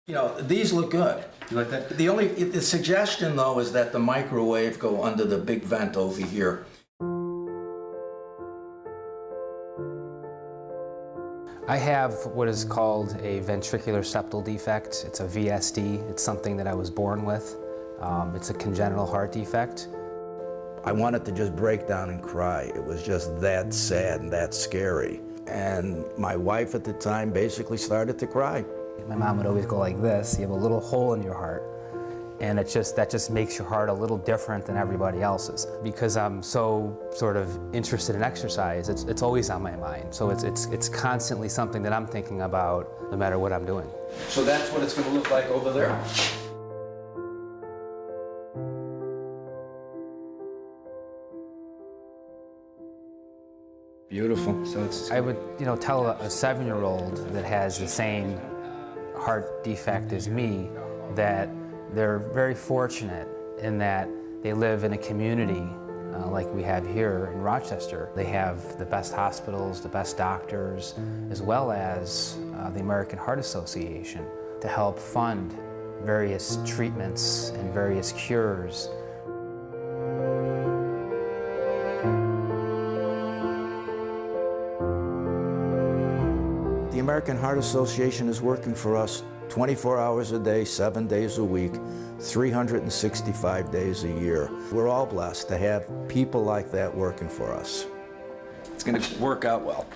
You know, these look good. You like that? The suggestion though is that the microwave go under the big vent over here. I have what is called a ventricular septal defect. It's a VSD. It's something that I was born with. It's a congenital heart defect. I wanted to just break down and cry. It was just that sad and that scary. And my wife at the time basically started to cry. My mom would always go like this. You have a little hole in your heart. And that just makes your heart a little different than everybody else's. Because I'm so sort of interested in exercise, it's always on my mind. So it's constantly something that I'm thinking about no matter what I'm doing. So that's what it's going to look like over there. Beautiful. So I would, tell a 7-year-old that has the same heart defect as me that they're very fortunate in that they live in a community like we have here in Rochester. They have the best hospitals, the best doctors, as well as the American Heart Association to help fund various treatments and various cures. The American Heart Association is working for us 24 hours a day, 7 days a week, 365 days a year. We're all blessed to have people like that working for us. It's going to work out well.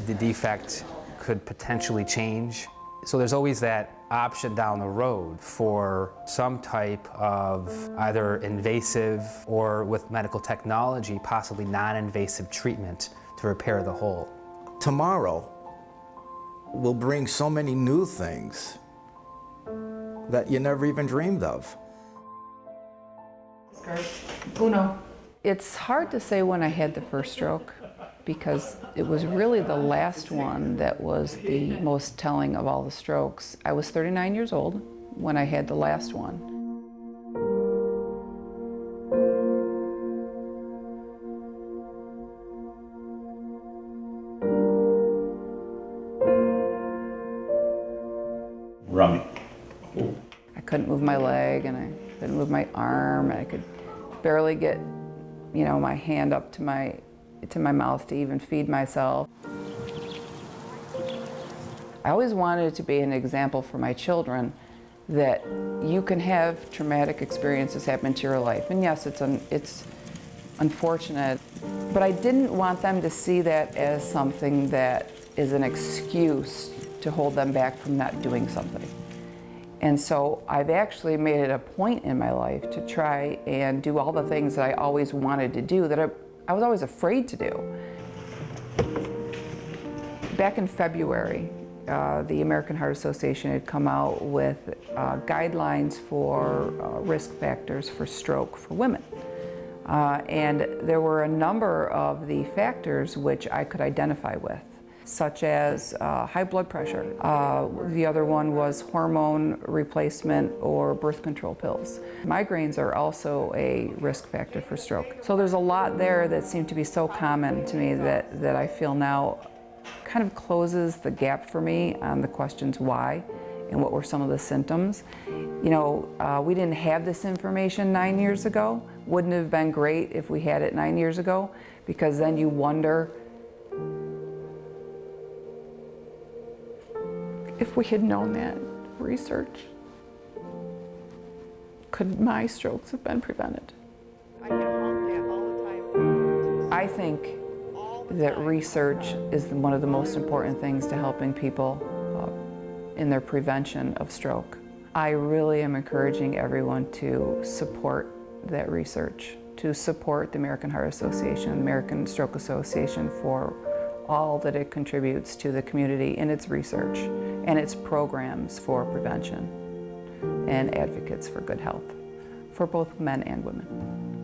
The defect could potentially change. So there's always that option down the road for some type of either invasive or with medical technology, possibly non-invasive treatment to repair the hole. Tomorrow will bring so many new things that you never even dreamed of. Uno. It's hard to say when I had the first stroke because it was really the last one that was the most telling of all the strokes. I was 39 years old when I had the last one. Rummy. I couldn't move my leg and I couldn't move my arm. I could barely get, my hand up to my mouth to even feed myself. I always wanted to be an example for my children that you can have traumatic experiences happen to your life. And yes, it's unfortunate, but I didn't want them to see that as something that is an excuse to hold them back from not doing something. And so I've actually made it a point in my life to try and do all the things that I always wanted to do that I was always afraid to do. Back in February, the American Heart Association had come out with guidelines for risk factors for stroke for women. And there were a number of the factors which I could identify with, such as high blood pressure. The other one was hormone replacement or birth control pills. Migraines are also a risk factor for stroke. So there's a lot there that seemed to be so common to me that I feel now kind of closes the gap for me on the questions why and what were some of the symptoms. We didn't have this information 9 years ago. Wouldn't have been great if we had it 9 years ago, because then you wonder, if we had known that research, could my strokes have been prevented? I think that research is one of the most important things to helping people in their prevention of stroke. I really am encouraging everyone to support that research, to support the American Heart Association, American Stroke Association for all that it contributes to the community in its research and its programs for prevention and advocates for good health for both men and women.